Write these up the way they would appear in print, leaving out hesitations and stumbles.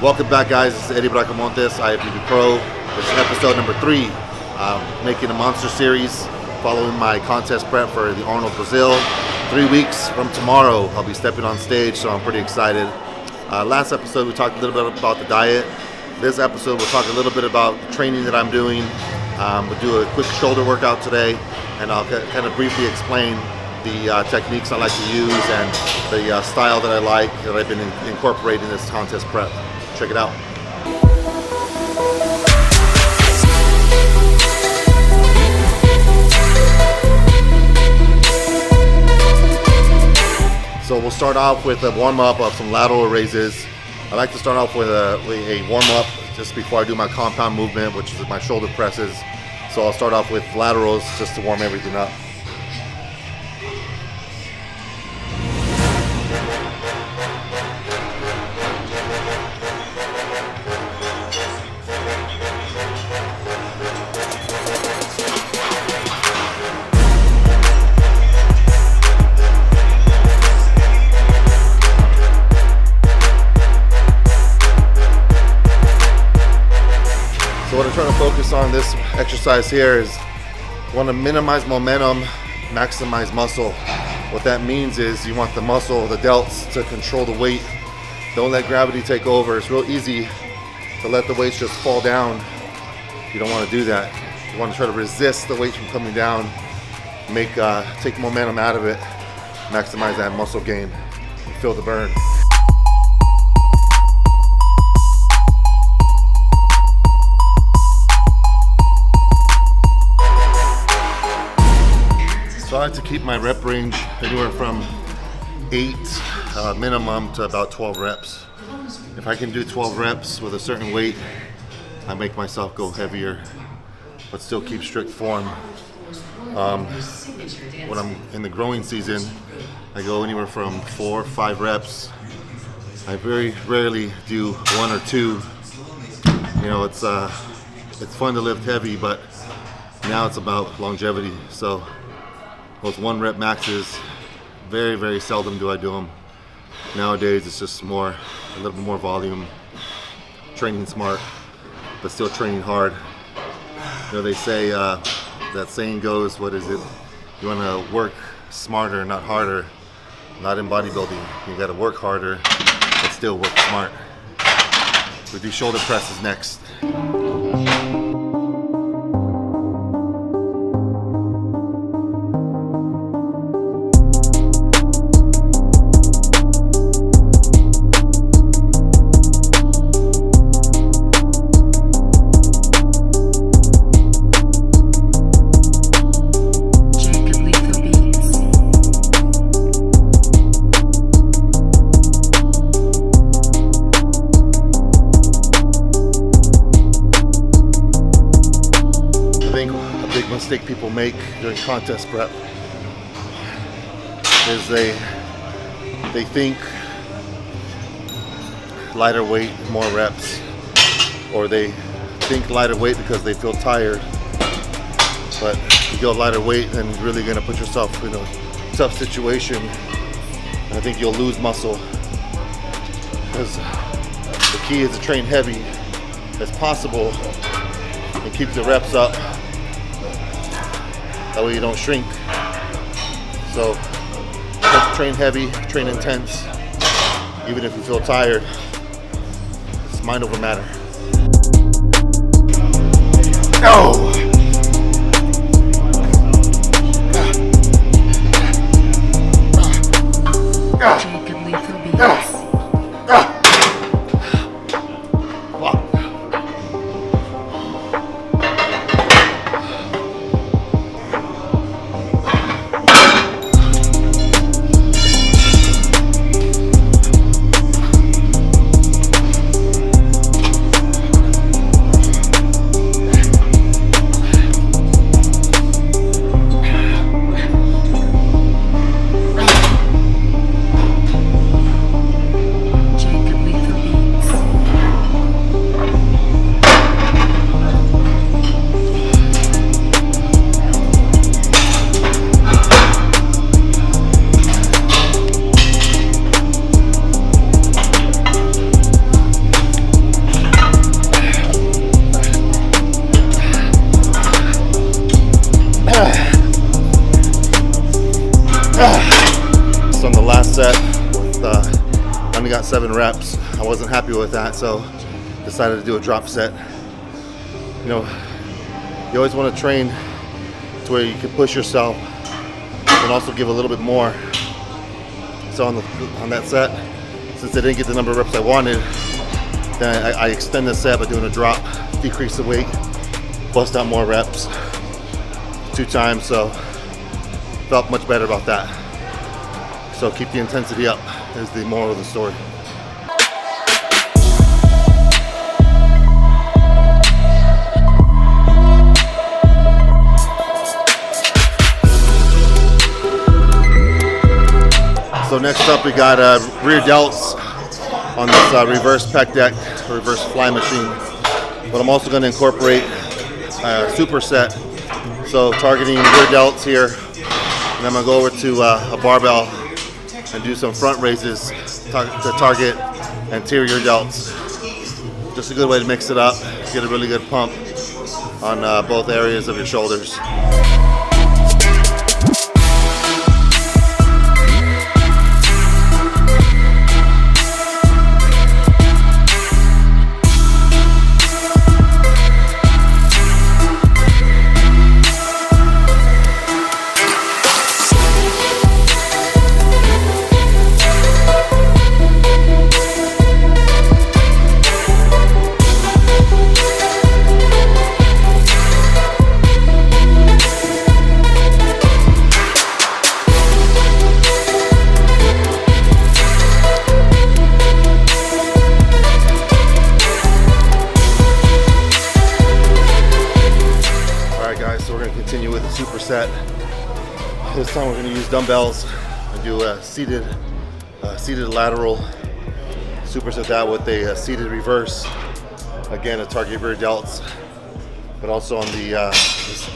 Welcome back, guys. This is Eddie Bracamontes, IFBB Pro. This is episode number 3. Making a monster series following my contest prep for the Arnold Brazil. 3 weeks from tomorrow, I'll be stepping on stage, so I'm pretty excited. Last episode, we talked a little bit about the diet. This episode, we'll talk a little bit about the training that I'm doing. We'll do a quick shoulder workout today, and I'll kind of briefly explain the techniques I like to use and the style that I like that I've been incorporating in this contest prep. Check it out. So we'll start off with a warm-up of some lateral raises. I like to start off with a warm-up just before I do my compound movement, which is my shoulder presses. So I'll start off with laterals just to warm everything up. So what I'm trying to focus on this exercise here is I want to minimize momentum, maximize muscle. What that means is you want the muscle, the delts, to control the weight. Don't let gravity take over. It's real easy to let the weights just fall down. You don't want to do that. You want to try to resist the weights from coming down, take momentum out of it, maximize that muscle gain, and feel the burn. So I like to keep my rep range anywhere from 8 minimum to about 12 reps. If I can do 12 reps with a certain weight, I make myself go heavier, but still keep strict form. When I'm in the growing season, I go anywhere from 4 or 5 reps. I very rarely do 1 or 2. You know, it's fun to lift heavy, but now it's about longevity. So those 1 rep maxes, very, very seldom do I do them. Nowadays, it's just a little bit more volume, training smart, but still training hard. You know, they say, that saying goes, what is it? You want to work smarter, not harder. Not in bodybuilding. You got to work harder, but still work smart. We do shoulder presses next. Mistake people make during contest prep is they think lighter weight, more reps, or they think lighter weight because they feel tired. But if you go lighter weight, then you're really going to put yourself in a tough situation. And I think you'll lose muscle, because the key is to train heavy as possible and keep the reps up. That way you don't shrink. So train heavy, train intense, even if you feel tired. It's mind over matter. Oh! 7 reps. I wasn't happy with that, so decided to do a drop set. You know, you always want to train to where you can push yourself and also give a little bit more. So on that set, since I didn't get the number of reps I wanted, then I extend the set by doing a drop, decrease the weight, bust out more reps 2 times, so felt much better about that. So keep the intensity up is the moral of the story. So next up we got rear delts on this reverse pec deck, reverse fly machine. But I'm also going to incorporate a superset. So targeting rear delts here, and I'm going to go over to a barbell and do some front raises to target anterior delts. Just a good way to mix it up, get a really good pump on both areas of your shoulders. Continue with a superset. This time we're going to use dumbbells and do a seated lateral superset that with a seated reverse. Again, to target rear delts, but also on the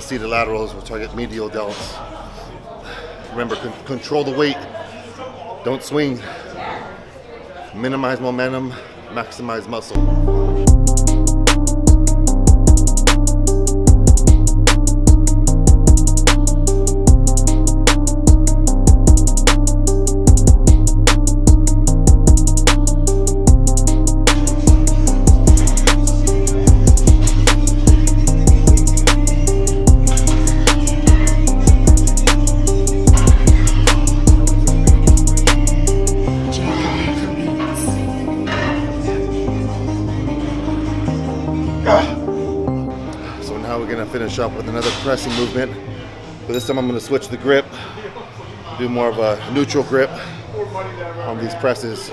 seated laterals we'll target medial delts. Remember, control the weight, don't swing, minimize momentum, maximize muscle. So now we're going to finish up with another pressing movement, but this time I'm going to switch the grip, do more of a neutral grip on these presses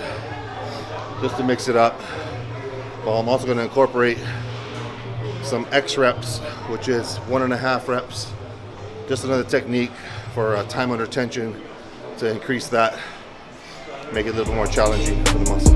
just to mix it up. Well, I'm also going to incorporate some X reps, which is 1.5 reps, just another technique for time under tension to increase that, make it a little more challenging for the muscle.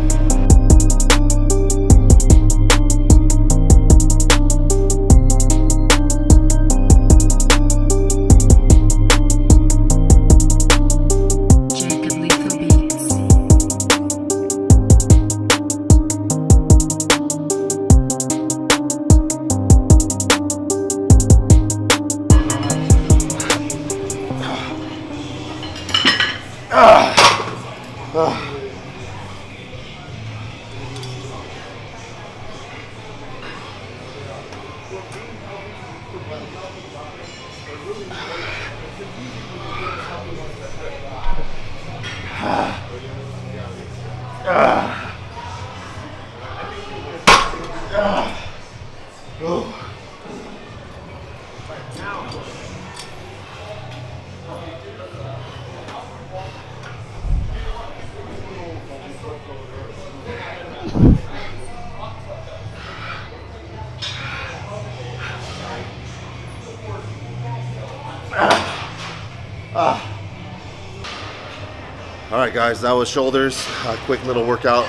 All right, guys, that was shoulders. A quick little workout,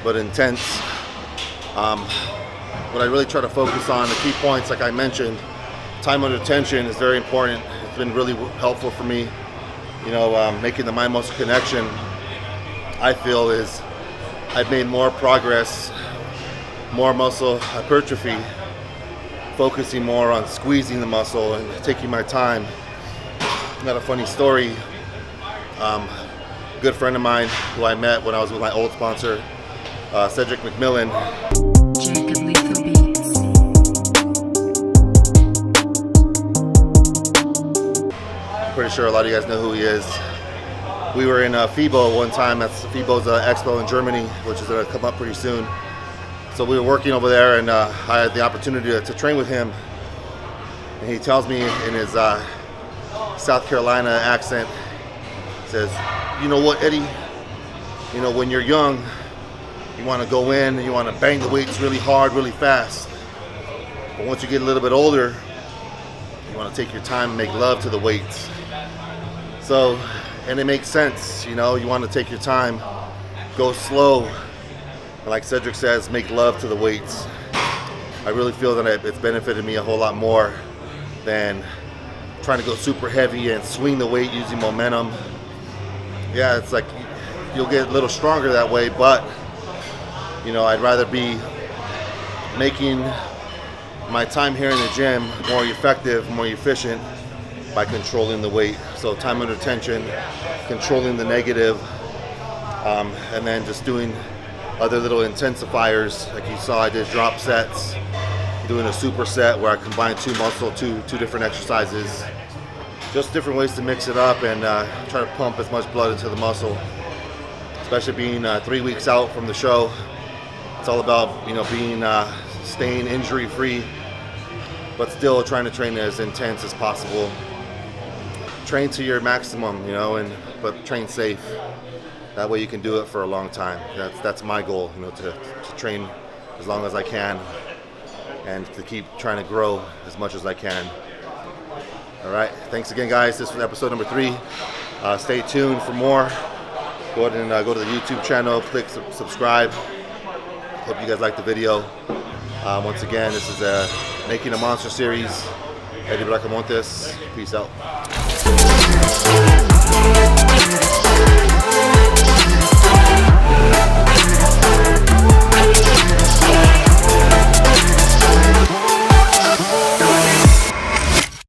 but intense. What I really try to focus on, the key points, like I mentioned, time under tension is very important. It's been really helpful for me. You know, making the mind-muscle connection, I feel, is I've made more progress, more muscle hypertrophy, focusing more on squeezing the muscle and taking my time. Got a funny story. good friend of mine who I met when I was with my old sponsor, Cedric McMillan. I'm pretty sure a lot of you guys know who he is. We were in FIBO one time. That's FIBO's expo in Germany, which is going to come up pretty soon. So we were working over there, and I had the opportunity to train with him. And he tells me in his South Carolina accent, he says, "You know what, Eddie? You know, when you're young, you want to go in and you want to bang the weights really hard, really fast. But once you get a little bit older, you want to take your time and make love to the weights." So, and it makes sense, you know, you want to take your time, go slow, and like Cedric says, make love to the weights. I really feel that it's benefited me a whole lot more than trying to go super heavy and swing the weight using momentum. Yeah, it's like you'll get a little stronger that way, but you know, I'd rather be making my time here in the gym more effective, more efficient by controlling the weight. So time under tension, controlling the negative, and then just doing other little intensifiers. Like you saw, I did drop sets, doing a superset where I combine two different exercises. Just different ways to mix it up and try to pump as much blood into the muscle. Especially being 3 weeks out from the show, it's all about, you know, staying injury free, but still trying to train as intense as possible. Train to your maximum, you know, but train safe. That way you can do it for a long time. That's my goal, you know, to train as long as I can and to keep trying to grow as much as I can. All right, thanks again, guys. This was episode number 3. Stay tuned for more. Go ahead and go to the YouTube channel, click subscribe. Hope you guys liked the video. Once again, this is Making a Monster series. Eddie Bracamontes. Peace out.